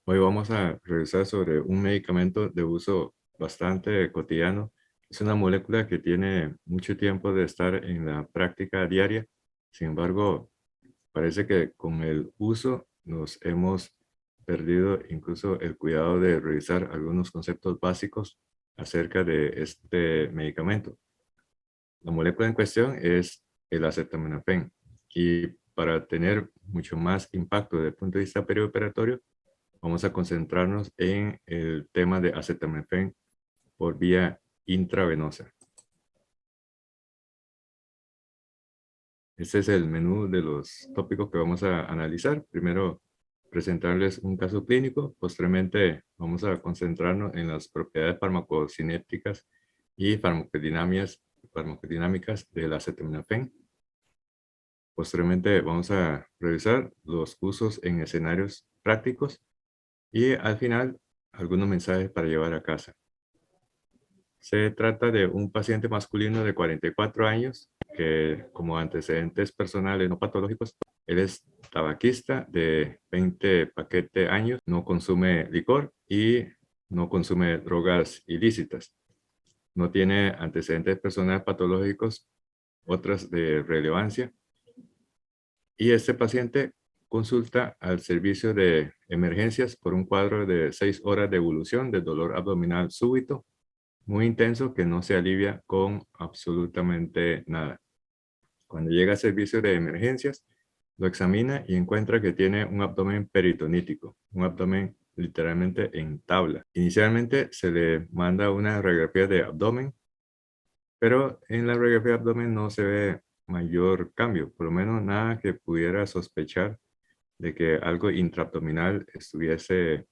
Hoy vamos a revisar sobre un medicamento de uso bastante cotidiano. Es una molécula que tiene mucho tiempo de estar en la práctica diaria. Sin embargo, parece que con el uso nos hemos perdido incluso el cuidado de revisar algunos conceptos básicos acerca de este medicamento. La molécula en cuestión es el acetaminofén. Y para tener mucho más impacto desde el punto de vista perioperatorio, vamos a concentrarnos en el tema de acetaminofén por vía intravenosa. Este es el menú de los tópicos que vamos a analizar. Primero, presentarles un caso clínico. Posteriormente, vamos a concentrarnos en las propiedades farmacocinéticas y farmacodinámicas del acetaminofén. Posteriormente, vamos a revisar los usos en escenarios prácticos y al final, algunos mensajes para llevar a casa. Se trata de un paciente masculino de 44 años que, como antecedentes personales no patológicos, él es tabaquista de 20 paquete años, no consume licor y no consume drogas ilícitas. No tiene antecedentes personales patológicos, otras de relevancia. Y este paciente consulta al servicio de emergencias por un cuadro de 6 horas de evolución de dolor abdominal súbito muy intenso que no se alivia con absolutamente nada. Cuando llega al servicio de emergencias, lo examina y encuentra que tiene un abdomen peritonítico, un abdomen literalmente en tabla. Inicialmente se le manda una radiografía de abdomen, pero en la radiografía de abdomen no se ve mayor cambio, por lo menos nada que pudiera sospechar de que algo intraabdominal estuviese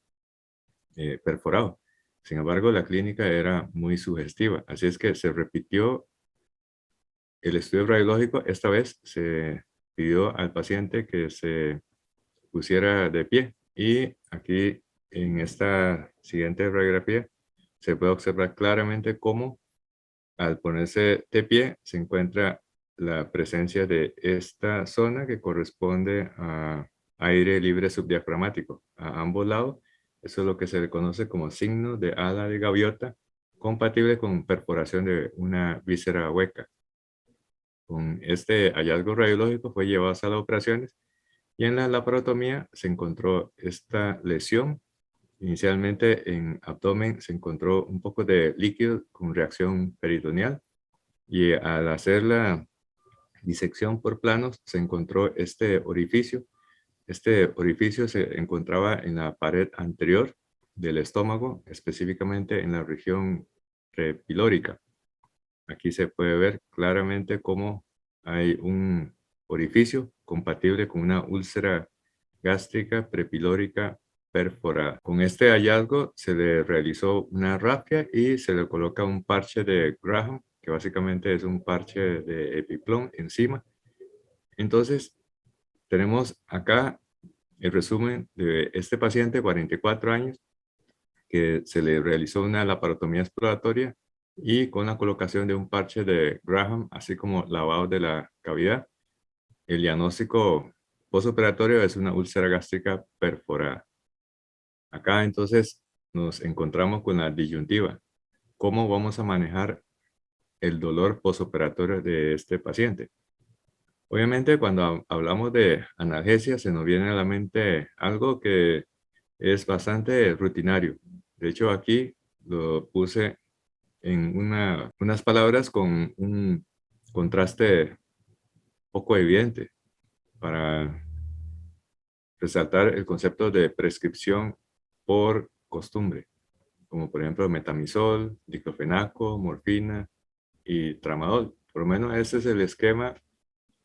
perforado. Sin embargo, la clínica era muy sugestiva, así es que se repitió el estudio radiológico. Esta vez se pidió al paciente que se pusiera de pie y aquí en esta siguiente radiografía se puede observar claramente cómo al ponerse de pie se encuentra la presencia de esta zona que corresponde a aire libre subdiafragmático a ambos lados. Eso es lo que se le conoce como signo de ala de gaviota, compatible con perforación de una víscera hueca. Con este hallazgo radiológico fue llevado a sala de operaciones y en la laparotomía se encontró esta lesión. Inicialmente en abdomen se encontró un poco de líquido con reacción peritoneal y al hacer la disección por planos se encontró este orificio. Este orificio se encontraba en la pared anterior del estómago, específicamente en la región prepilórica. Aquí se puede ver claramente cómo hay un orificio compatible con una úlcera gástrica prepilórica perforada. Con este hallazgo se le realizó una rafia y se le coloca un parche de Graham, que básicamente es un parche de epiplón encima. Entonces, tenemos acá el resumen de este paciente, 44 años, que se le realizó una laparotomía exploratoria y con la colocación de un parche de Graham, así como lavado de la cavidad. El diagnóstico postoperatorio es una úlcera gástrica perforada. Acá entonces nos encontramos con la disyuntiva. ¿Cómo vamos a manejar el dolor postoperatorio de este paciente? Obviamente cuando hablamos de analgesia se nos viene a la mente algo que es bastante rutinario. De hecho aquí lo puse en unas palabras con un contraste poco evidente para resaltar el concepto de prescripción por costumbre, como por ejemplo metamizol, diclofenaco, morfina y tramadol. Por lo menos ese es el esquema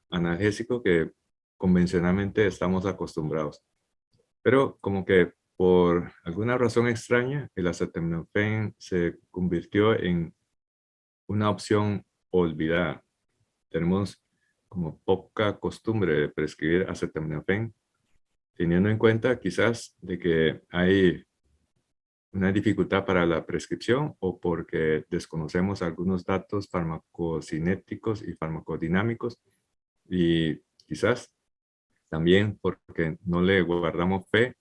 analgésico que convencionalmente estamos acostumbrados. Pero como que por alguna razón extraña, el acetaminofén se convirtió en una opción olvidada. Tenemos como poca costumbre de prescribir acetaminofén, teniendo en cuenta quizás de que hay una dificultad para la prescripción o porque desconocemos algunos datos farmacocinéticos y farmacodinámicos y quizás también porque no le guardamos fe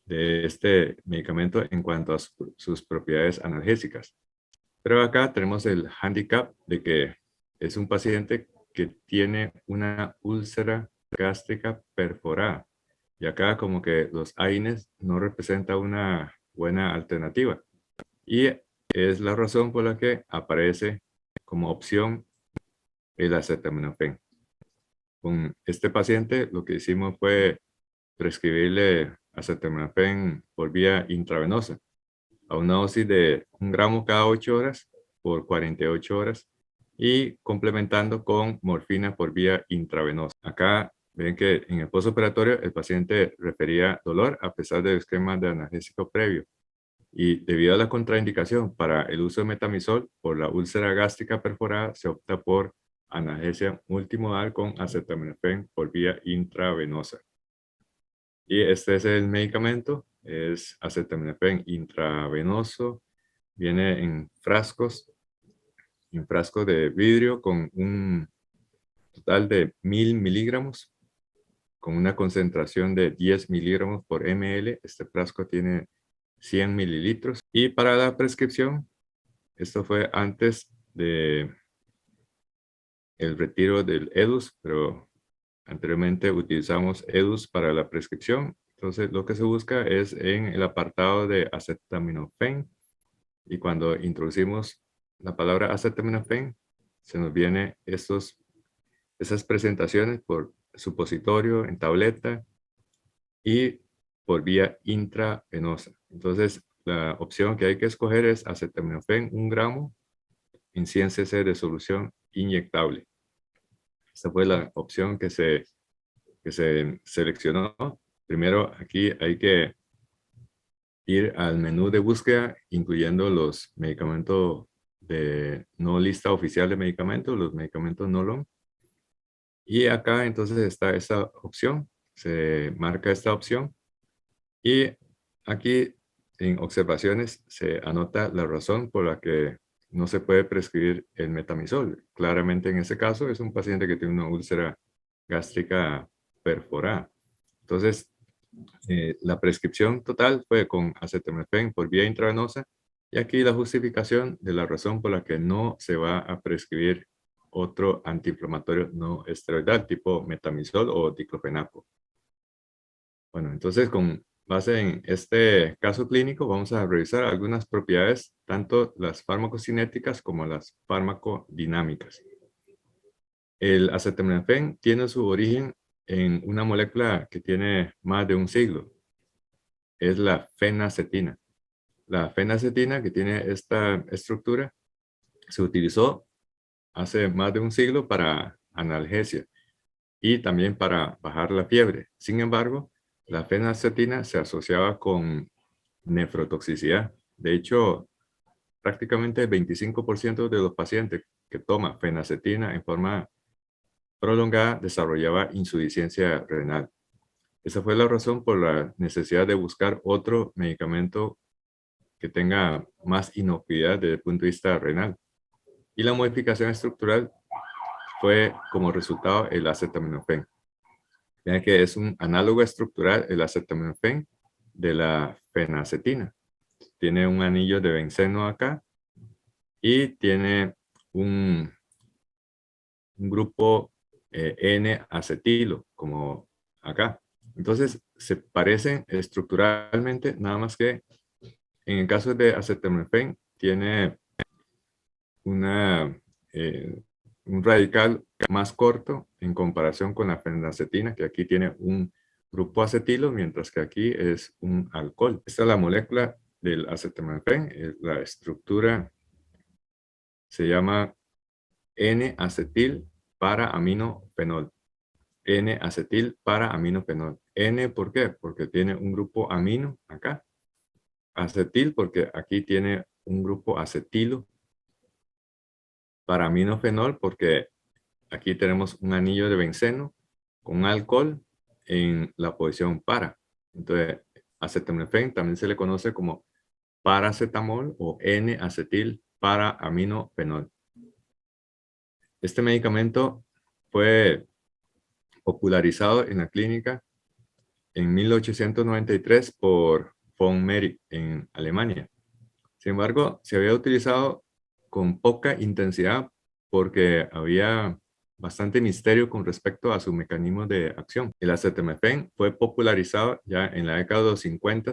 de este medicamento en cuanto a sus propiedades analgésicas. Pero acá tenemos el handicap de que es un paciente que tiene una úlcera gástrica perforada. Y acá como que los AINES no representa una buena alternativa. Y es la razón por la que aparece como opción el acetaminofén. Con este paciente lo que hicimos fue prescribirle acetaminofén por vía intravenosa a una dosis de 1 gramo cada 8 horas por 48 horas y complementando con morfina por vía intravenosa. Acá ven que en el postoperatorio el paciente refería dolor a pesar del esquema de analgésico previo. Y debido a la contraindicación para el uso de metamizol por la úlcera gástrica perforada, se opta por analgesia multimodal con acetaminofén por vía intravenosa. Y este es el medicamento, es acetaminofén intravenoso, viene en frascos de vidrio con un total de 1000 miligramos, con una concentración de 10 miligramos por ml. Este frasco tiene 100 mililitros. Y para la prescripción, esto fue antes de el retiro del EDUS, pero anteriormente utilizamos EDUS para la prescripción. Entonces, lo que se busca es en el apartado de acetaminofén. Y cuando introducimos la palabra acetaminofén, se nos vienen esas presentaciones por supositorio, en tableta y por vía intravenosa. Entonces, la opción que hay que escoger es acetaminofén 1 gramo en 100 cc de solución inyectable. Esta fue la opción que se seleccionó. Primero, aquí hay que ir al menú de búsqueda, incluyendo los medicamentos de no lista oficial de medicamentos, los medicamentos no LOM. Y acá entonces está esta opción, se marca esta opción y aquí en observaciones se anota la razón por la que no se puede prescribir el metamizol. Claramente en ese caso es un paciente que tiene una úlcera gástrica perforada. Entonces, la prescripción total fue con acetaminofén por vía intravenosa y aquí la justificación de la razón por la que no se va a prescribir otro antiinflamatorio no esteroidal tipo metamizol o diclofenaco. Bueno, entonces con base en este caso clínico vamos a revisar algunas propiedades, tanto las farmacocinéticas como las farmacodinámicas. El acetaminofén tiene su origen en una molécula que tiene más de un siglo. Es la fenacetina. La fenacetina, que tiene esta estructura, se utilizó hace más de un siglo para analgesia y también para bajar la fiebre. Sin embargo, la fenacetina se asociaba con nefrotoxicidad. De hecho, prácticamente el 25% de los pacientes que toman fenacetina en forma prolongada desarrollaba insuficiencia renal. Esa fue la razón por la necesidad de buscar otro medicamento que tenga más inocuidad desde el punto de vista renal. Y la modificación estructural fue como resultado el acetaminofén. Vean que es un análogo estructural, el acetaminofén, de la fenacetina. Tiene un anillo de benceno acá y tiene un grupo N-acetilo, como acá. Entonces, se parecen estructuralmente, nada más que en el caso de acetaminofén, tiene una, eh, un radical más corto en comparación con la fenacetina, que aquí tiene un grupo acetilo, mientras que aquí es un alcohol. Esta es la molécula del acetaminofén. La estructura se llama N-acetil para aminofenol. N-acetil para aminofenol. N, ¿por qué? Porque tiene un grupo amino acá. Acetil, porque aquí tiene un grupo acetilo. Para aminofenol, porque aquí tenemos un anillo de benceno con alcohol en la posición para. Entonces, acetaminofén también se le conoce como paracetamol o N-acetil para aminofenol. Este medicamento fue popularizado en la clínica en 1893 por von Meri en Alemania. Sin embargo, se había utilizado con poca intensidad porque había bastante misterio con respecto a su mecanismo de acción. El acetaminofén fue popularizado ya en la década de los 50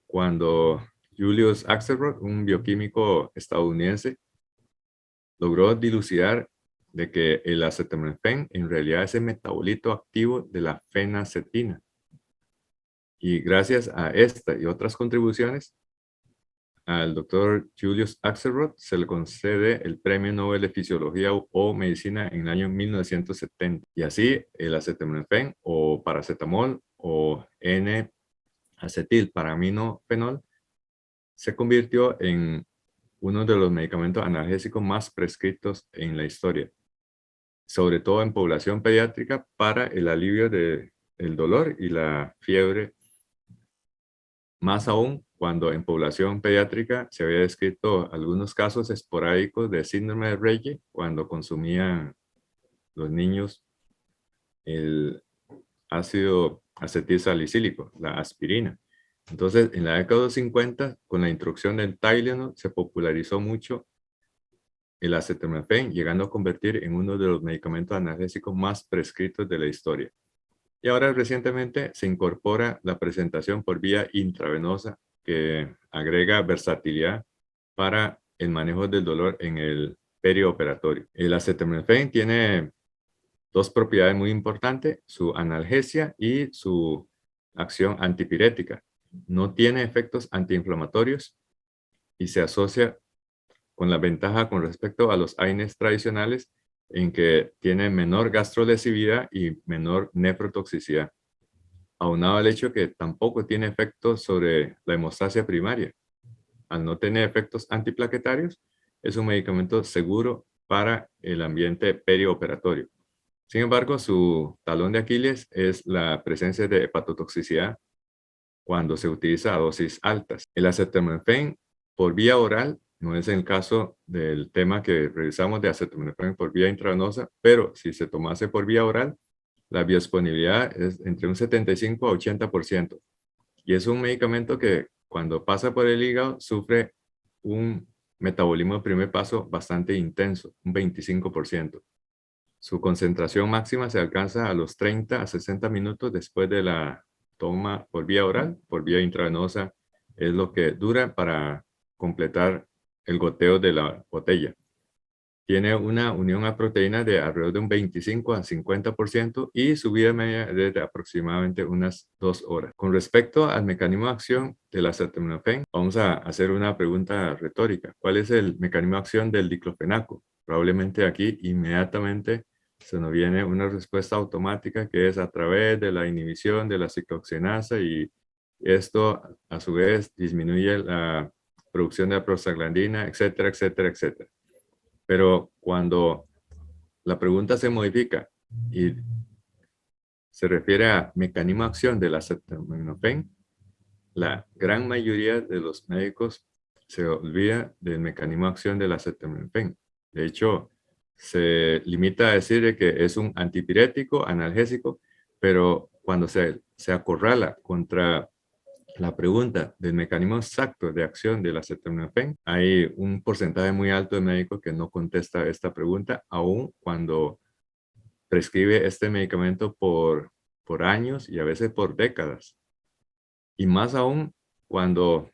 cuando Julius Axelrod, un bioquímico estadounidense, logró dilucidar de que el acetaminofén en realidad es el metabolito activo de la fenacetina. Y gracias a esta y otras contribuciones, al doctor Julius Axelrod se le concede el Premio Nobel de Fisiología o Medicina en el año 1970. Y así el acetaminofén o paracetamol o N-acetilparaminofenol se convirtió en uno de los medicamentos analgésicos más prescritos en la historia, sobre todo en población pediátrica para el alivio del dolor y la fiebre, más aún cuando en población pediátrica se había descrito algunos casos esporádicos de síndrome de Reye cuando consumían los niños el ácido acetilsalicílico, la aspirina. Entonces, en la década de los 50, con la introducción del Tylenol, se popularizó mucho el acetaminofén, llegando a convertir en uno de los medicamentos analgésicos más prescritos de la historia. Y ahora recientemente se incorpora la presentación por vía intravenosa que agrega versatilidad para el manejo del dolor en el perioperatorio. El acetaminofén tiene dos propiedades muy importantes, su analgesia y su acción antipirética. No tiene efectos antiinflamatorios y se asocia con la ventaja con respecto a los AINES tradicionales en que tiene menor gastrolesividad y menor nefrotoxicidad, aunado al hecho que tampoco tiene efectos sobre la hemostasia primaria. Al no tener efectos antiplaquetarios, es un medicamento seguro para el ambiente perioperatorio. Sin embargo, su talón de Aquiles es la presencia de hepatotoxicidad cuando se utiliza a dosis altas. El acetaminofén por vía oral no es el caso del tema que revisamos de acetaminofén por vía intravenosa, pero si se tomase por vía oral, la biodisponibilidad es entre un 75 a 80%. Y es un medicamento que cuando pasa por el hígado sufre un metabolismo de primer paso bastante intenso, un 25%. Su concentración máxima se alcanza a los 30 a 60 minutos después de la toma por vía oral. Por vía intravenosa es lo que dura para completar el goteo de la botella. Tiene una unión a proteína de alrededor de un 25 a 50% y su vida media es de aproximadamente unas 2 horas. Con respecto al mecanismo de acción del acetaminofén, vamos a hacer una pregunta retórica. ¿Cuál es el mecanismo de acción del diclofenaco? Probablemente aquí inmediatamente se nos viene una respuesta automática que es a través de la inhibición de la ciclooxinasa y esto a su vez disminuye la producción de la prostaglandina, etcétera, etcétera, etcétera. Pero cuando la pregunta se modifica y se refiere a mecanismo de acción del acetaminofén, la gran mayoría de los médicos se olvida del mecanismo de acción del acetaminofén. De hecho, se limita a decir que es un antipirético, analgésico, pero cuando se acorrala contra la pregunta del mecanismo exacto de acción del acetaminofén, hay un porcentaje muy alto de médicos que no contesta esta pregunta, aun cuando prescribe este medicamento por años y a veces por décadas. Y más aún cuando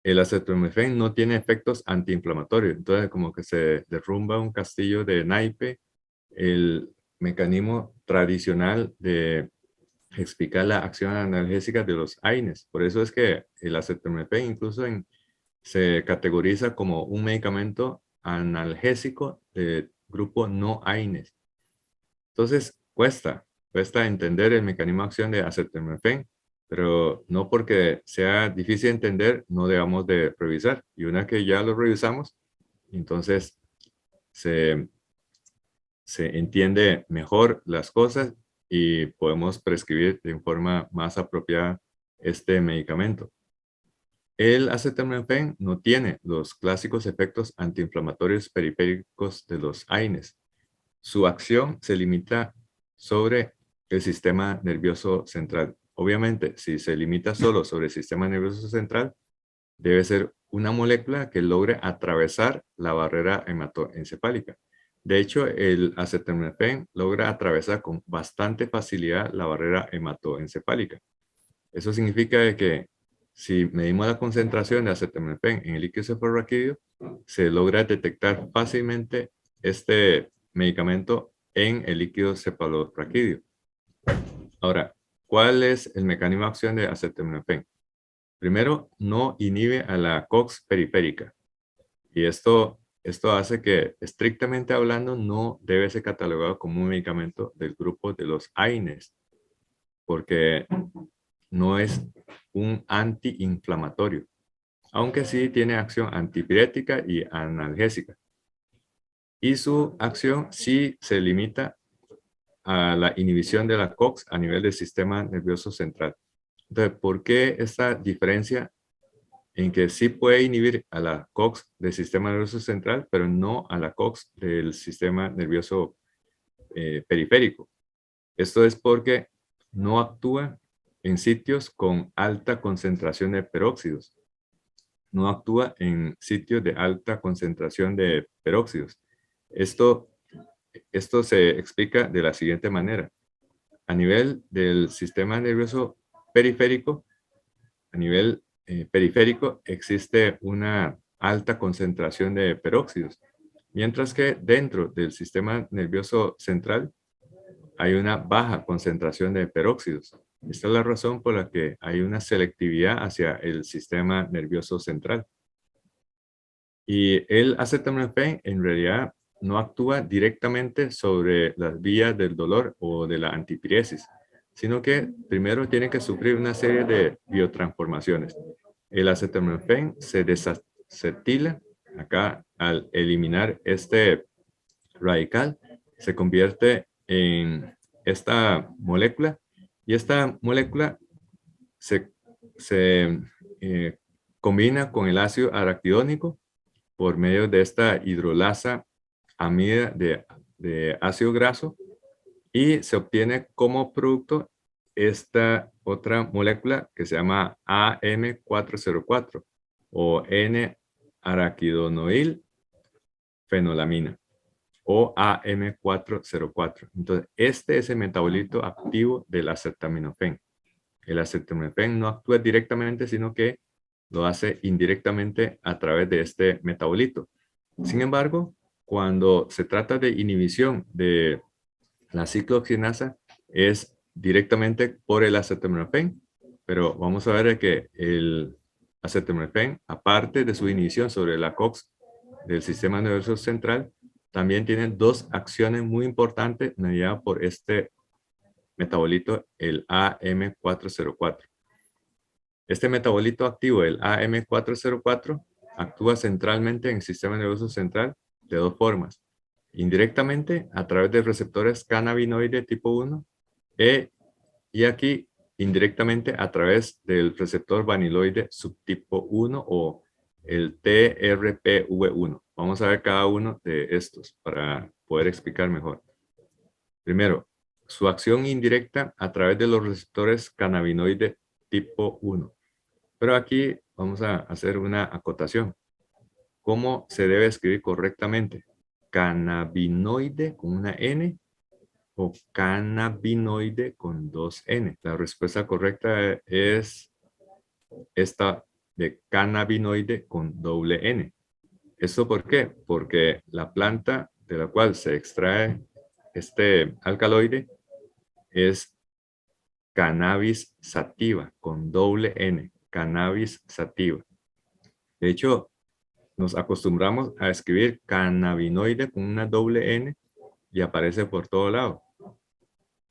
el acetaminofén no tiene efectos antiinflamatorios. Entonces, como que se derrumba un castillo de naipe, el mecanismo tradicional de explicar la acción analgésica de los AINES. Por eso es que el acetaminofén incluso se categoriza como un medicamento analgésico de grupo no AINES. Entonces, cuesta entender el mecanismo de acción de acetaminofén, pero no porque sea difícil de entender, no debamos de revisar. Y una que ya lo revisamos, entonces se entiende mejor las cosas y podemos prescribir de forma más apropiada este medicamento. El acetaminofén no tiene los clásicos efectos antiinflamatorios periféricos de los AINES. Su acción se limita sobre el sistema nervioso central. Obviamente, si se limita solo sobre el sistema nervioso central, debe ser una molécula que logre atravesar la barrera hematoencefálica. De hecho, el acetaminofén logra atravesar con bastante facilidad la barrera hematoencefálica. Eso significa que si medimos la concentración de acetaminofén en el líquido cefalorraquídeo, se logra detectar fácilmente este medicamento en el líquido cefalorraquídeo. Ahora, ¿cuál es el mecanismo de acción de acetaminofén? Primero, no inhibe a la COX periférica. Y esto hace que, estrictamente hablando, no debe ser catalogado como un medicamento del grupo de los AINES, porque no es un antiinflamatorio, aunque sí tiene acción antipirética y analgésica. Y su acción sí se limita a la inhibición de la COX a nivel del sistema nervioso central. Entonces, ¿por qué esta diferencia en que sí puede inhibir a la COX del sistema nervioso central, pero no a la COX del sistema nervioso periférico? Esto es porque no actúa en sitios con alta concentración de peróxidos. No actúa en sitios de alta concentración de peróxidos. Esto se explica de la siguiente manera. A nivel del sistema nervioso periférico, a nivel periférico existe una alta concentración de peróxidos, mientras que dentro del sistema nervioso central hay una baja concentración de peróxidos. Esta es la razón por la que hay una selectividad hacia el sistema nervioso central. Y el acetaminofén en realidad no actúa directamente sobre las vías del dolor o de la antipiresis, sino que primero tiene que sufrir una serie de biotransformaciones. El acetaminofén se desacetila acá al eliminar este radical, se convierte en esta molécula y esta molécula se, se combina con el ácido araquidónico por medio de esta hidrolasa amida de ácido graso y se obtiene como producto esta otra molécula que se llama AM404 o N-araquidonoil fenolamina o AM404. Entonces, este es el metabolito activo del acetaminofén. El acetaminofén no actúa directamente, sino que lo hace indirectamente a través de este metabolito. Sin embargo, cuando se trata de inhibición de la ciclooxinasa, es directamente por el acetaminofén, pero vamos a ver que el acetaminofén, aparte de su inhibición sobre la COX del sistema nervioso central, también tiene dos acciones muy importantes mediadas por este metabolito, el AM404. Este metabolito activo, el AM404, actúa centralmente en el sistema nervioso central de dos formas. Indirectamente a través de receptores cannabinoide tipo 1 y aquí indirectamente a través del receptor vaniloide subtipo 1 o el TRPV1. Vamos a ver cada uno de estos para poder explicar mejor. Primero, su acción indirecta a través de los receptores cannabinoide tipo 1. Pero aquí vamos a hacer una acotación. ¿Cómo se debe escribir correctamente? ¿Cannabinoide con una N o cannabinoide con dos N? La respuesta correcta es esta de cannabinoide con doble N. ¿Esto por qué? Porque la planta de la cual se extrae este alcaloide es cannabis sativa con doble N, cannabis sativa. De hecho, nos acostumbramos a escribir cannabinoide con una doble N y aparece por todo lado.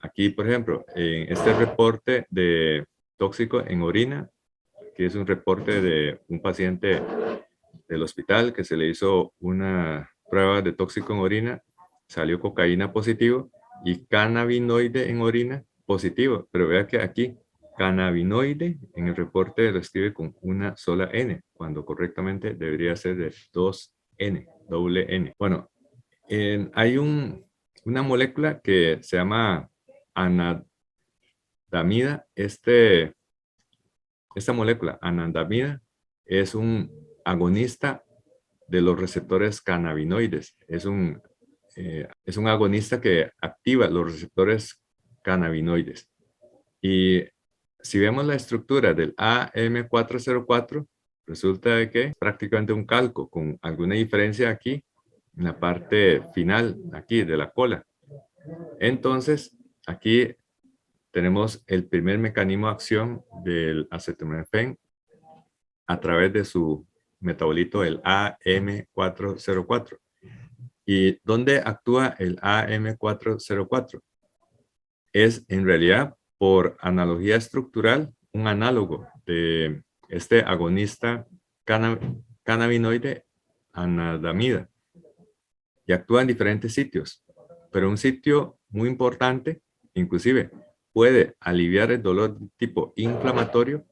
Aquí, por ejemplo, en este reporte de tóxico en orina, que es un reporte de un paciente del hospital que se le hizo una prueba de tóxico en orina, salió cocaína positivo y cannabinoide en orina positivo. Pero vea que aquí cannabinoide en el reporte lo escribe con una sola N, cuando correctamente debería ser de dos N, doble N. Bueno, hay una molécula que se llama esta molécula, anandamida, es un agonista de los receptores cannabinoides. Es un agonista que activa los receptores cannabinoides. Y si vemos la estructura del AM404, resulta de que es prácticamente un calco con alguna diferencia aquí en la parte final, aquí de la cola. Entonces, aquí tenemos el primer mecanismo de acción del acetaminofén a través de su metabolito, el AM404. ¿Y dónde actúa el AM404? Es en realidad, por analogía estructural, un análogo de este agonista cannabinoide anandamida y actúa en diferentes sitios, pero un sitio muy importante, inclusive puede aliviar el dolor de tipo inflamatorio,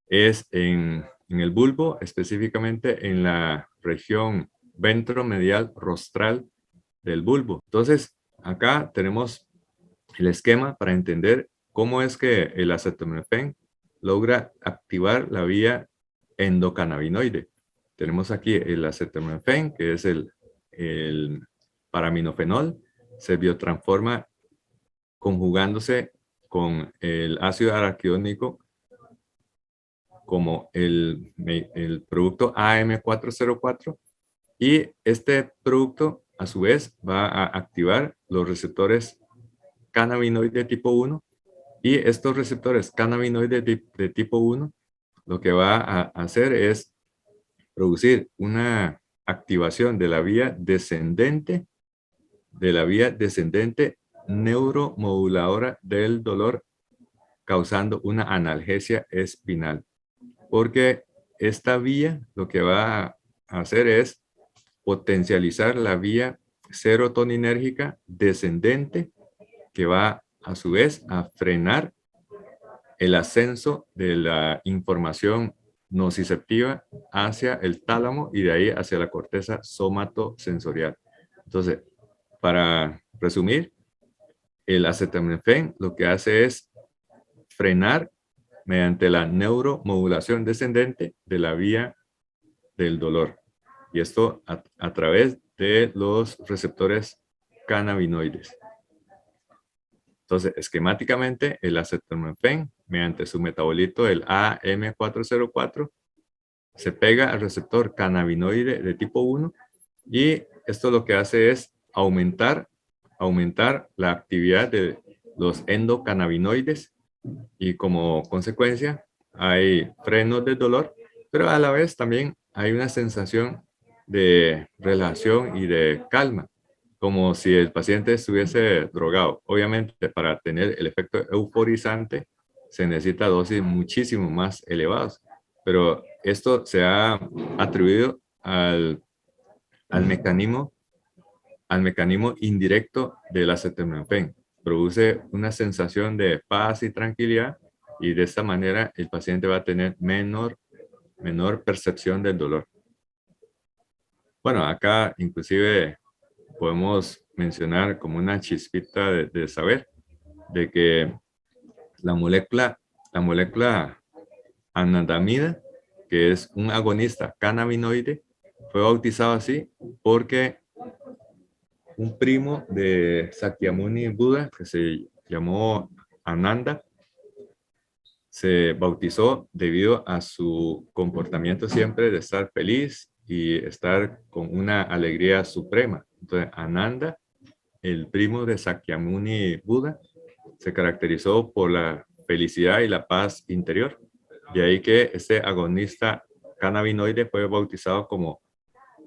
es en el bulbo, específicamente en la región ventromedial rostral del bulbo. Entonces, acá tenemos el esquema para entender cómo es que el acetaminofén logra activar la vía endocannabinoide. Tenemos aquí el acetaminofén, que es el paraminofenol, se biotransforma conjugándose con el ácido araquidónico como el producto AM404, y este producto a su vez va a activar los receptores cannabinoide tipo 1, y estos receptores cannabinoide de tipo 1 lo que va a hacer es producir una activación de la vía descendente neuromoduladora del dolor, causando una analgesia espinal. Porque esta vía lo que va a hacer es potencializar la vía serotoninérgica descendente, que va a su vez a frenar el ascenso de la información nociceptiva hacia el tálamo y de ahí hacia la corteza somatosensorial. Entonces, para resumir, el acetaminofén lo que hace es frenar mediante la neuromodulación descendente de la vía del dolor. Y esto a través de los receptores cannabinoides. Entonces, esquemáticamente, el acetaminofén, mediante su metabolito, el AM404, se pega al receptor cannabinoide de tipo 1, y esto lo que hace es aumentar la actividad de los endocannabinoides, y como consecuencia hay frenos del dolor, pero a la vez también hay una sensación de relajación y de calma, como si el paciente estuviese drogado. Obviamente, para tener el efecto euforizante se necesita dosis muchísimo más elevadas, pero esto se ha atribuido al mecanismo indirecto del acetaminofén. Produce una sensación de paz y tranquilidad, y de esta manera el paciente va a tener menor percepción del dolor. Bueno, acá inclusive podemos mencionar como una chispita de saber de que la molécula anandamida, que es un agonista cannabinoide, fue bautizado así porque un primo de Sakyamuni Buda, que se llamó Ananda, se bautizó debido a su comportamiento siempre de estar feliz y estar con una alegría suprema. Entonces, Ananda, el primo de Sakyamuni Buda, se caracterizó por la felicidad y la paz interior. De ahí que este agonista cannabinoide fue bautizado como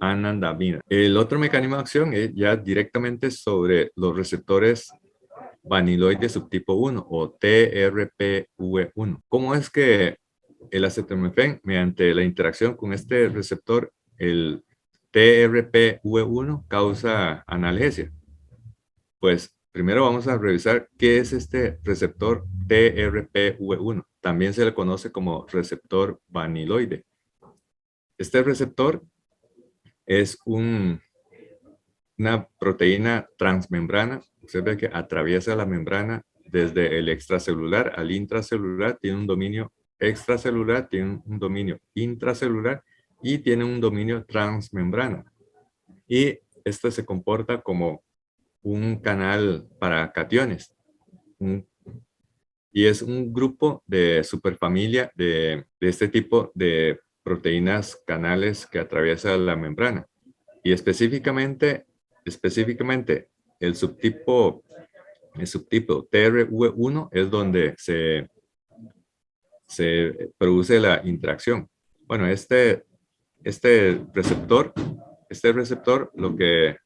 anandamida. El otro mecanismo de acción es ya directamente sobre los receptores vaniloide subtipo 1 o TRPV1. ¿Cómo es que el acetaminofén, mediante la interacción con este receptor, el TRPV1, causa analgesia? Pues primero vamos a revisar qué es este receptor TRPV1. También se le conoce como receptor vaniloide. Este receptor es una proteína transmembrana. Usted ve que atraviesa la membrana desde el extracelular al intracelular, tiene un dominio extracelular, tiene un dominio intracelular y tiene un dominio transmembrana. Y este se comporta como un canal para cationes. Y es un grupo de superfamilia de este tipo de proteínas canales que atraviesa la membrana. Y específicamente el subtipo TRV1 es donde se produce la interacción. Bueno, este receptor lo que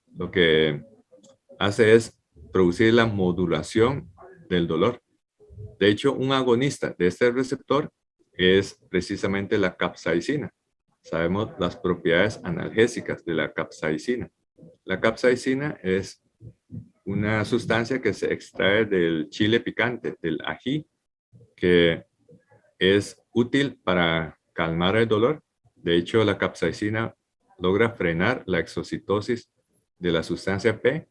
hace es producir la modulación del dolor. De hecho, un agonista de este receptor es precisamente la capsaicina. Sabemos las propiedades analgésicas de la capsaicina. La capsaicina es una sustancia que se extrae del chile picante, del ají, que es útil para calmar el dolor. De hecho, la capsaicina logra frenar la exocitosis de la sustancia P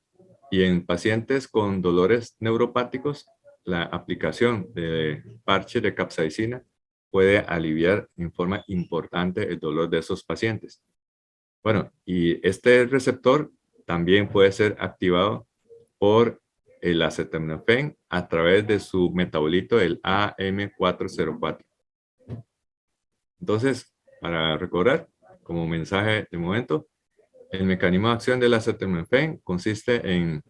y en pacientes con dolores neuropáticos, la aplicación de parche de capsaicina puede aliviar en forma importante el dolor de esos pacientes. Bueno, y este receptor también puede ser activado por el acetaminofén a través de su metabolito, el AM404. Entonces, para recordar, como mensaje de momento, el mecanismo de acción del acetaminofén consiste en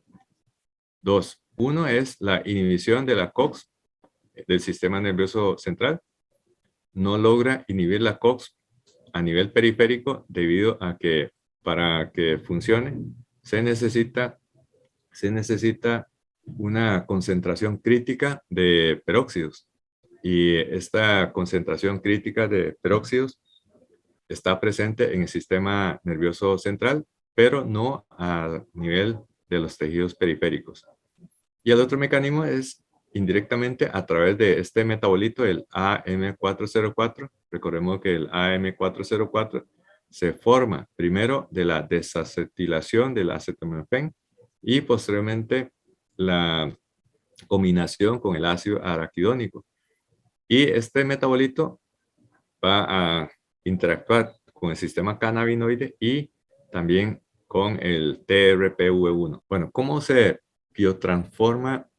dos. Uno es la inhibición de la COX del sistema nervioso central. No logra inhibir la COX a nivel periférico debido a que para que funcione se necesita una concentración crítica de peróxidos. Y esta concentración crítica de peróxidos está presente en el sistema nervioso central, pero no a nivel de los tejidos periféricos. Y el otro mecanismo es indirectamente a través de este metabolito, el AM404. Recordemos que el AM404 se forma primero de la desacetilación del acetaminofén y posteriormente la combinación con el ácido araquidónico. Y este metabolito va a interactuar con el sistema cannabinoide y también con el TRPV1. Bueno, ¿cómo se biotransforma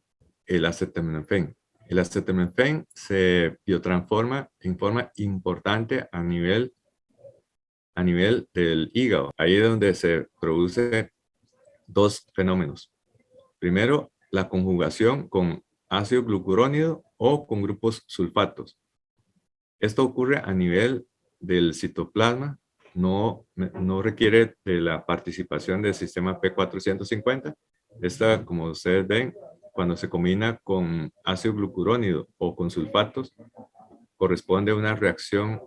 el acetaminofén? El acetaminofén se biotransforma en forma importante a nivel del hígado. Ahí es donde se produce dos fenómenos. Primero, la conjugación con ácido glucurónido o con grupos sulfatos. Esto ocurre a nivel del citoplasma, no requiere de la participación del sistema P450. Esta, como ustedes ven, cuando se combina con ácido glucurónido o con sulfatos, corresponde a una reacción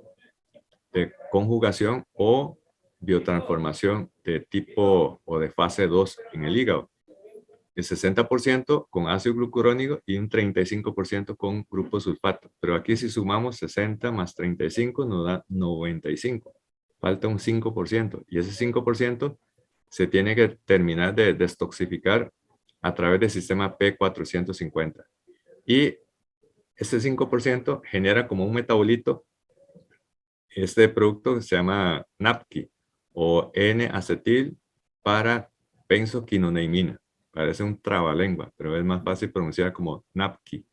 de conjugación o biotransformación de tipo o de fase 2 en el hígado. El 60% con ácido glucurónico y un 35% con grupo sulfato. Pero aquí si sumamos 60 más 35 nos da 95. Falta un 5%. Y ese 5% se tiene que terminar de destoxificar a través del sistema P450. Y ese 5% genera como un metabolito este producto que se llama NAPQI o N-acetil para benzoquinoneimina. Parece un trabalengua, pero es más fácil pronunciar como NAPQI.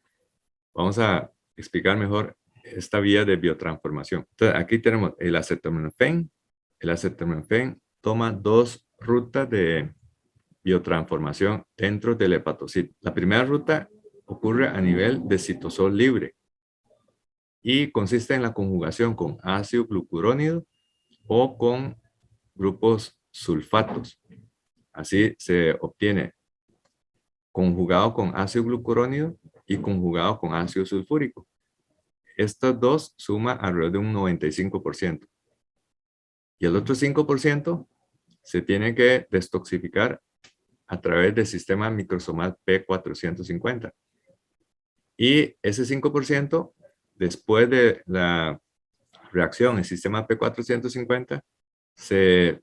Vamos a explicar mejor esta vía de biotransformación. Entonces, aquí tenemos el acetaminofén. El acetaminofén toma dos rutas de biotransformación dentro del hepatocito. La primera ruta ocurre a nivel de citosol libre y consiste en la conjugación con ácido glucurónido o con grupos sulfatos. Así se obtiene conjugado con ácido glucurónido y conjugado con ácido sulfúrico. Estos dos suman alrededor de un 95%. Y el otro 5% se tiene que destoxificar a través del sistema microsomal P450. Y ese 5%, después de la reacción en sistema P450, se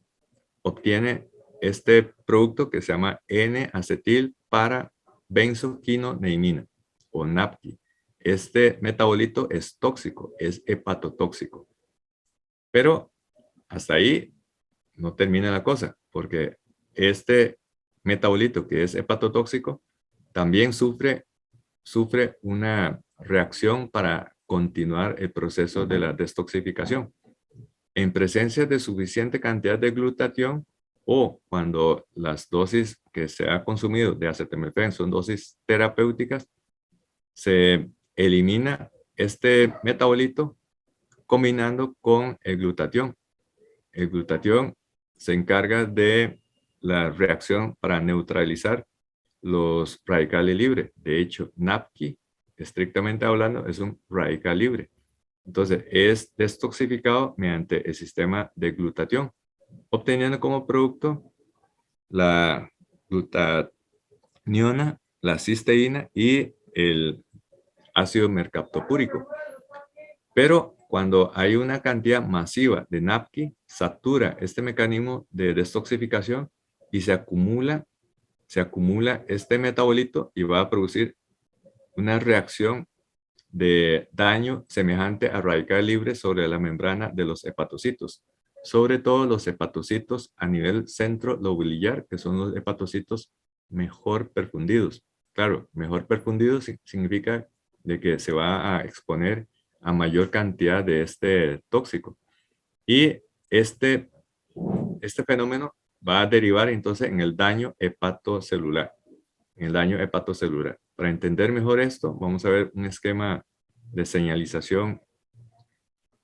obtiene este producto que se llama N-acetil para benzoquinoneimina. o NAPQI. Este metabolito es tóxico, es hepatotóxico. Pero hasta ahí no termina la cosa, porque este metabolito que es hepatotóxico también sufre una reacción para continuar el proceso de la detoxificación. En presencia de suficiente cantidad de glutatión o cuando las dosis que se ha consumido de acetaminofen son dosis terapéuticas, se elimina este metabolito combinando con el glutatión. El glutatión se encarga de la reacción para neutralizar los radicales libres. De hecho, NAPQI, estrictamente hablando, es un radical libre. Entonces, es detoxificado mediante el sistema de glutatión, obteniendo como producto la glutationa, la cisteína y el ácido mercaptopúrico. Pero cuando hay una cantidad masiva de NAPQI, satura este mecanismo de detoxificación y se acumula este metabolito y va a producir una reacción de daño semejante a radical libre sobre la membrana de los hepatocitos, sobre todo los hepatocitos a nivel centro-lobular, que son los hepatocitos mejor perfundidos. Claro, mejor perfundidos significa de que se va a exponer a mayor cantidad de este tóxico. Y este fenómeno va a derivar entonces en el daño hepatocelular. Para entender mejor esto, vamos a ver un esquema de señalización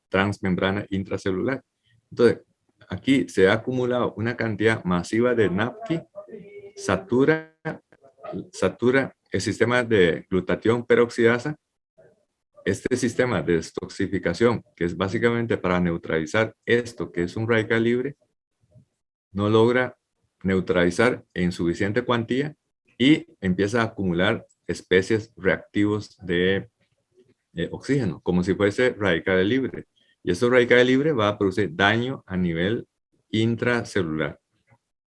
transmembrana intracelular. Entonces, aquí se ha acumulado una cantidad masiva de NAPQI, satura el sistema de glutatión peroxidasa. Este sistema de detoxificación, que es básicamente para neutralizar esto, que es un radical libre, no logra neutralizar en suficiente cuantía y empieza a acumular especies reactivos de oxígeno, como si fuese radical libre. Y estos radicales libres va a producir daño a nivel intracelular.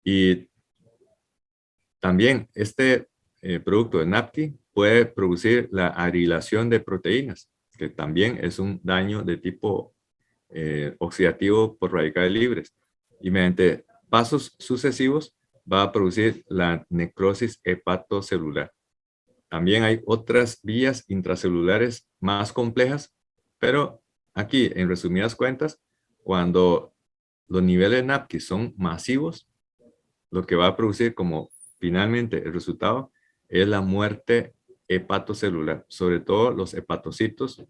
Y también este producto de NAPQI puede producir la arilación de proteínas, que también es un daño de tipo oxidativo por radicales libres. Y mediante pasos sucesivos va a producir la necrosis hepatocelular. También hay otras vías intracelulares más complejas, pero aquí, en resumidas cuentas, cuando los niveles de NAPQI son masivos, lo que va a producir como finalmente el resultado es la muerte hepatocelular, sobre todo los hepatocitos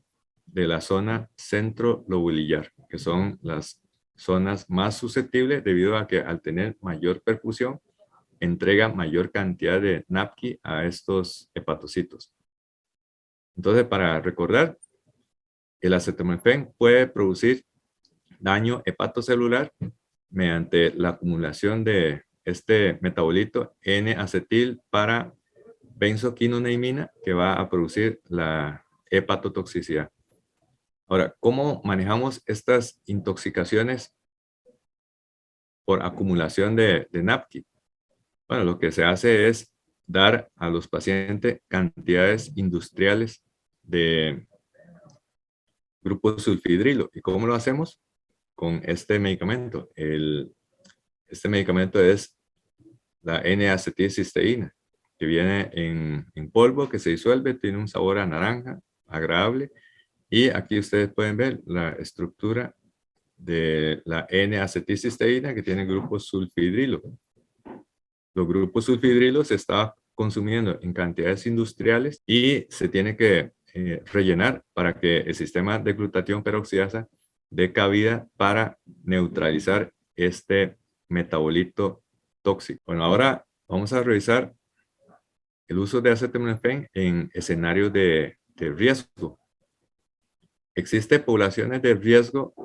de la zona centro-lobular, que son las zonas más susceptibles debido a que al tener mayor perfusión, entrega mayor cantidad de NAPQI a estos hepatocitos. Entonces, para recordar, el acetaminofén puede producir daño hepatocelular mediante la acumulación de este metabolito N-acetil para benzoquinoneimina que va a producir la hepatotoxicidad. Ahora, ¿cómo manejamos estas intoxicaciones por acumulación de NAPQI? Bueno, lo que se hace es dar a los pacientes cantidades industriales de grupo sulfidrilo. ¿Y cómo lo hacemos? Con este medicamento. Este medicamento es la N-acetilcisteína, que viene en polvo, que se disuelve, tiene un sabor a naranja, agradable. Y aquí ustedes pueden ver la estructura de la N-acetilcisteína que tiene grupo sulfidrilo. Los grupos sulfidrilos se está consumiendo en cantidades industriales y se tiene que rellenar para que el sistema de glutatión peroxidasa dé cabida para neutralizar este metabolito tóxico. Bueno, ahora vamos a revisar el uso de acetaminofén en escenarios de riesgo. Existen poblaciones de riesgo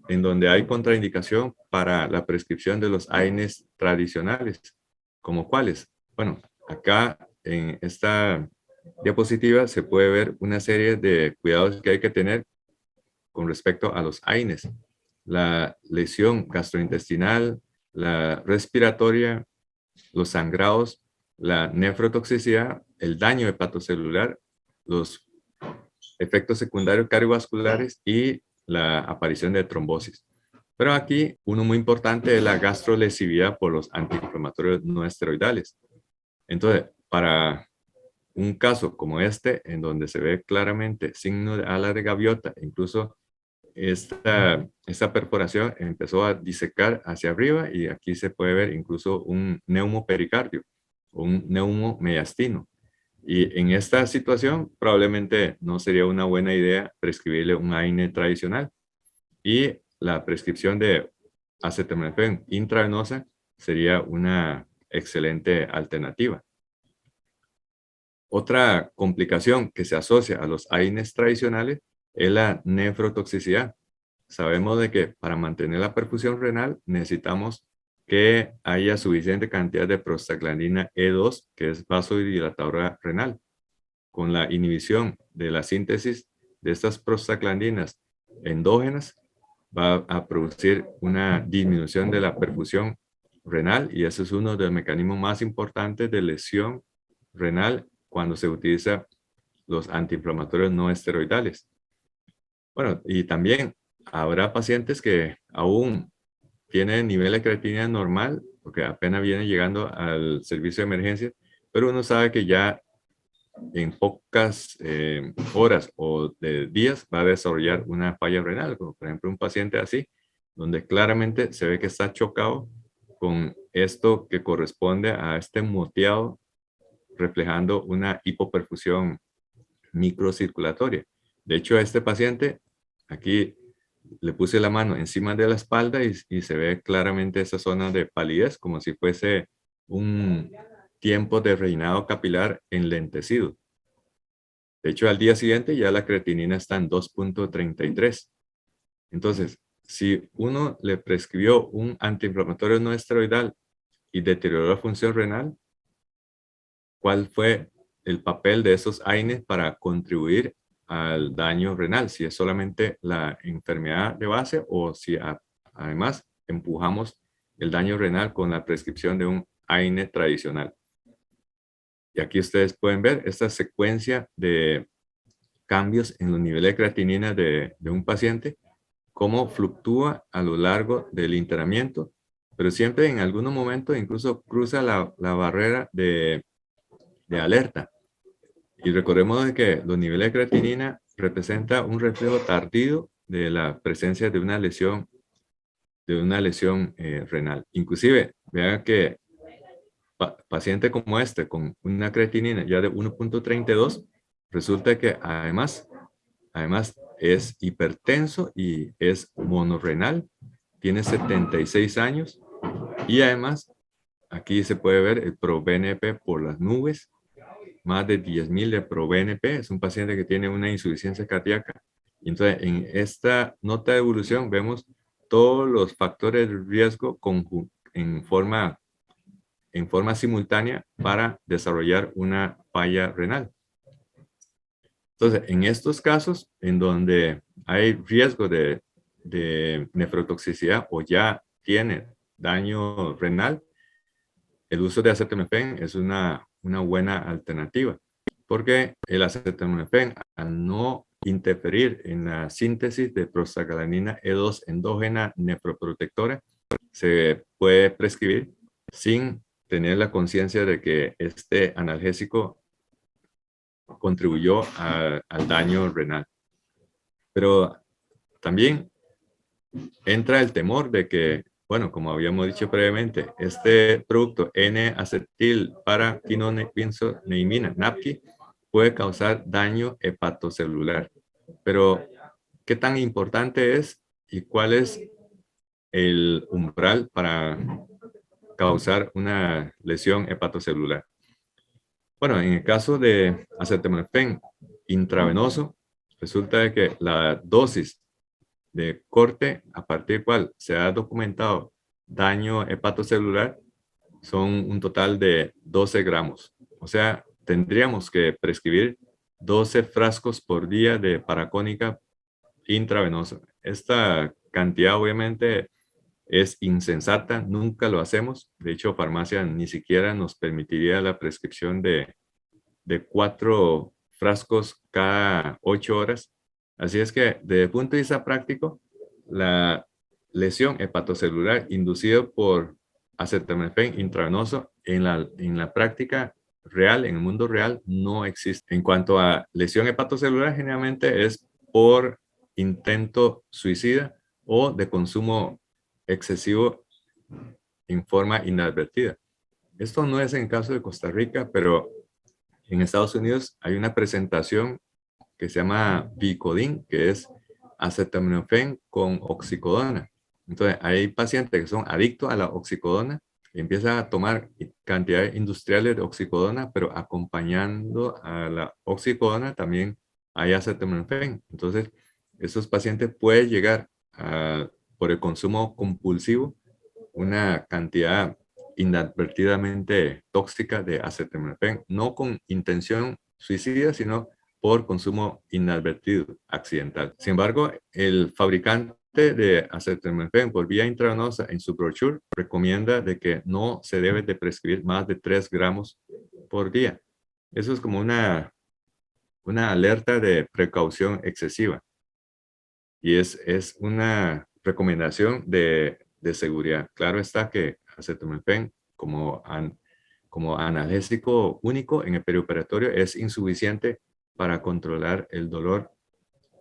en donde hay contraindicación para la prescripción de los AINES tradicionales. ¿Como cuáles? Bueno, acá en esta diapositiva se puede ver una serie de cuidados que hay que tener con respecto a los AINES. La lesión gastrointestinal, la respiratoria, los sangrados, la nefrotoxicidad, el daño hepatocelular los efectos secundarios cardiovasculares y la aparición de trombosis. Pero aquí uno muy importante es la gastrolesividad por los antiinflamatorios no esteroidales. Entonces, para un caso como este, en donde se ve claramente signo de ala de gaviota, incluso esta perforación empezó a disecar hacia arriba y aquí se puede ver incluso un neumopericardio o un neumomediastino. Y en esta situación probablemente no sería una buena idea prescribirle un AINE tradicional y la prescripción de acetaminofén intravenosa sería una excelente alternativa. Otra complicación que se asocia a los AINES tradicionales es la nefrotoxicidad. Sabemos de que para mantener la perfusión renal necesitamos que haya suficiente cantidad de prostaglandina E2, que es vasodilatadora renal. Con la inhibición de la síntesis de estas prostaglandinas endógenas, va a producir una disminución de la perfusión renal y ese es uno de los mecanismos más importantes de lesión renal cuando se utiliza los antiinflamatorios no esteroidales. Bueno, y también habrá pacientes que aún tienen nivel de creatinina normal, porque apenas viene llegando al servicio de emergencia, pero uno sabe que ya en pocas horas o de días va a desarrollar una falla renal, como por ejemplo un paciente así, donde claramente se ve que está chocado con esto que corresponde a este moteado reflejando una hipoperfusión microcirculatoria. De hecho, a este paciente, aquí le puse la mano encima de la espalda y se ve claramente esa zona de palidez, como si fuese un tiempo de reinado capilar enlentecido. De hecho, al día siguiente ya la creatinina está en 2.33. Entonces, si uno le prescribió un antiinflamatorio no esteroidal y deterioró la función renal, ¿cuál fue el papel de esos AINES para contribuir al daño renal? Si es solamente la enfermedad de base o si además empujamos el daño renal con la prescripción de un AINE tradicional. Y aquí ustedes pueden ver esta secuencia de cambios en los niveles de creatinina de un paciente, cómo fluctúa a lo largo del internamiento, pero siempre en algunos momentos incluso cruza la barrera de alerta. Y recordemos de que los niveles de creatinina representa un reflejo tardío de la presencia de una lesión renal. Inclusive, vean que paciente como este con una creatinina ya de 1.32, resulta que además es hipertenso y es monorrenal, tiene 76 años y además aquí se puede ver el ProBNP por las nubes, más de 10.000 de ProBNP, es un paciente que tiene una insuficiencia cardíaca. Entonces, en esta nota de evolución vemos todos los factores de riesgo en forma simultánea para desarrollar una falla renal. Entonces, en estos casos en donde hay riesgo de nefrotoxicidad o ya tiene daño renal, el uso de acetaminofén es una buena alternativa, porque el acetaminofén, al no interferir en la síntesis de prostaglandina E2 endógena nefroprotectora, se puede prescribir sin tener la conciencia de que este analgésico contribuyó al daño renal. Pero también entra el temor de que, bueno, como habíamos dicho previamente, este producto N-acetil para quinoneimina, NAPQI, puede causar daño hepatocelular. Pero, ¿qué tan importante es y cuál es el umbral para causar una lesión hepatocelular? Bueno, en el caso de acetaminofén intravenoso, resulta que la dosis de corte a partir del cual se ha documentado daño hepatocelular son un total de 12 gramos. O sea, tendríamos que prescribir 12 frascos por día de paracónica intravenosa. Esta cantidad obviamente es insensata, nunca lo hacemos. De hecho, farmacia ni siquiera nos permitiría la prescripción de 4 frascos cada 8 horas. Así es que, desde el punto de vista práctico, la lesión hepatocelular inducida por acetaminofén intravenoso en la práctica real, en el mundo real, no existe. En cuanto a lesión hepatocelular, generalmente es por intento suicida o de consumo excesivo en forma inadvertida. Esto no es en el caso de Costa Rica, pero en Estados Unidos hay una presentación que se llama Vicodin, que es acetaminofén con oxicodona. Entonces, hay pacientes que son adictos a la oxicodona y empiezan a tomar cantidades industriales de oxicodona, pero acompañando a la oxicodona también hay acetaminofén. Entonces, esos pacientes pueden llegar por el consumo compulsivo una cantidad inadvertidamente tóxica de acetaminofén, no con intención suicida, sino por consumo inadvertido, accidental. Sin embargo, el fabricante de acetaminofén por vía intravenosa en su brochure recomienda de que no se debe de prescribir más de 3 gramos por día. Eso es como una alerta de precaución excesiva y es una recomendación de seguridad. Claro está que acetaminofén como analgésico único en el perioperatorio es insuficiente para controlar el dolor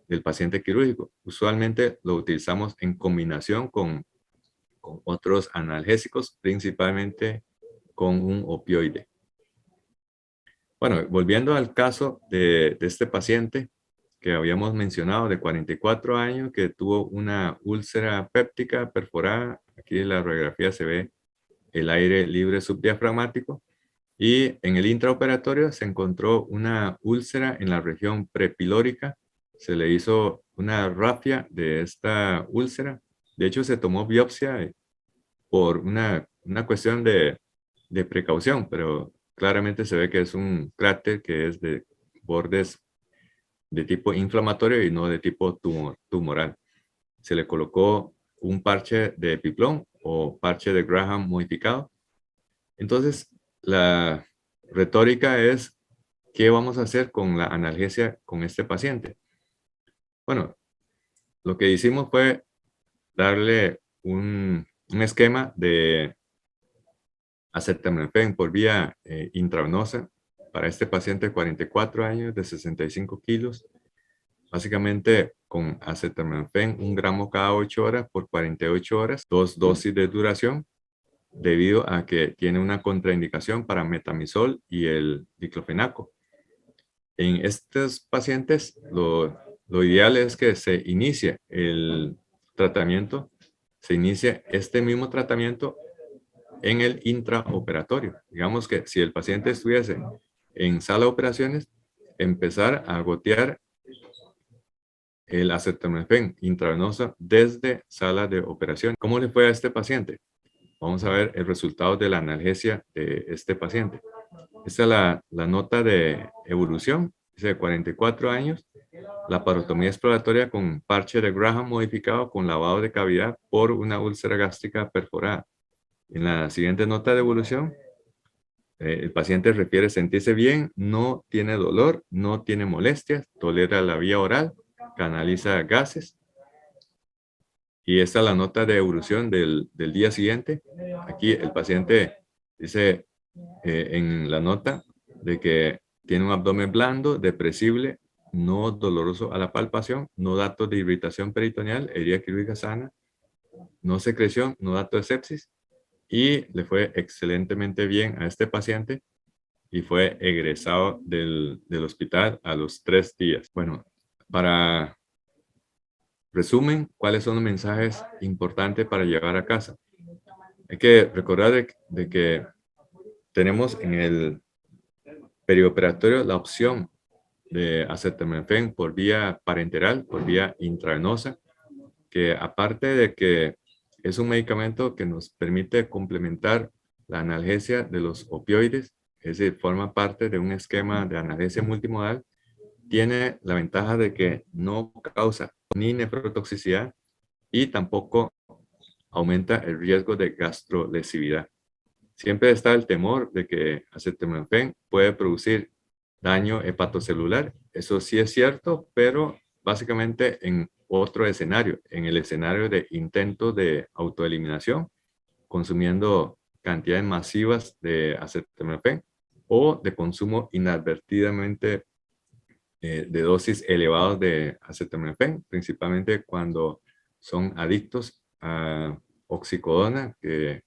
del paciente quirúrgico. Usualmente lo utilizamos en combinación con otros analgésicos, principalmente con un opioide. Bueno, volviendo al caso de este paciente que habíamos mencionado de 44 años que tuvo una úlcera péptica perforada. Aquí en la radiografía se ve el aire libre subdiafragmático y en el intraoperatorio se encontró una úlcera en la región prepilórica. Se le hizo una rafia de esta úlcera. De hecho, se tomó biopsia por una cuestión de precaución, pero claramente se ve que es un cráter que es de bordes de tipo inflamatorio y no de tipo tumoral. Se le colocó un parche de Epiplom o parche de Graham modificado. Entonces, la retórica es, ¿qué vamos a hacer con la analgesia con este paciente? Bueno, lo que hicimos fue darle un esquema de acetaminofén por vía intravenosa para este paciente de 44 años, de 65 kilos, básicamente con acetaminofén 1 gramo cada 8 horas por 48 horas, 2 dosis de duración, debido a que tiene una contraindicación para metamizol y el diclofenaco. En estos pacientes, lo ideal es que se inicie el tratamiento, se inicie este mismo tratamiento en el intraoperatorio. Digamos que si el paciente estuviese en sala de operaciones, empezar a gotear el acetaminofén intravenosa desde sala de operación. ¿Cómo le fue a este paciente? Vamos a ver el resultado de la analgesia de este paciente. Esta es la nota de evolución. Dice de 44 años, laparotomía exploratoria con parche de Graham modificado con lavado de cavidad por una úlcera gástrica perforada. En la siguiente nota de evolución, el paciente refiere sentirse bien, no tiene dolor, no tiene molestias, tolera la vía oral, canaliza gases. Y esta es la nota de evolución del día siguiente. Aquí el paciente dice en la nota de que tiene un abdomen blando, depresible, no doloroso a la palpación, no datos de irritación peritoneal, herida quirúrgica sana, no secreción, no datos de sepsis. Y le fue excelentemente bien a este paciente y fue egresado del hospital a los 3 días. Bueno, para resumen, ¿cuáles son los mensajes importantes para llevar a casa? Hay que recordar de que tenemos en el perioperatorio la opción de acetaminofén por vía parenteral, por vía intravenosa, que aparte de que es un medicamento que nos permite complementar la analgesia de los opioides, es decir, forma parte de un esquema de analgesia multimodal, tiene la ventaja de que no causa ni nefrotoxicidad y tampoco aumenta el riesgo de gastrolesividad. Siempre está el temor de que acetaminofén puede producir daño hepatocelular. Eso sí es cierto, pero básicamente en otro escenario, en el escenario de intento de autoeliminación, consumiendo cantidades masivas de acetaminofén o de consumo inadvertidamente de dosis elevadas de acetaminofén, principalmente cuando son adictos a oxicodona, que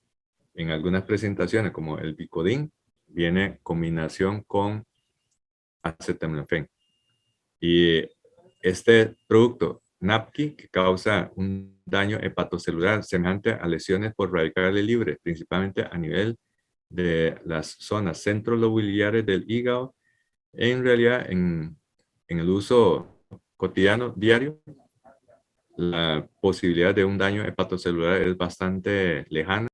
en algunas presentaciones, como el Vicodin, viene combinación con acetaminofén. Y este producto, NAPQI, que causa un daño hepatocelular semejante a lesiones por radicales libres, principalmente a nivel de las zonas centrolobulares del hígado, en realidad en el uso cotidiano, diario, la posibilidad de un daño hepatocelular es bastante lejana.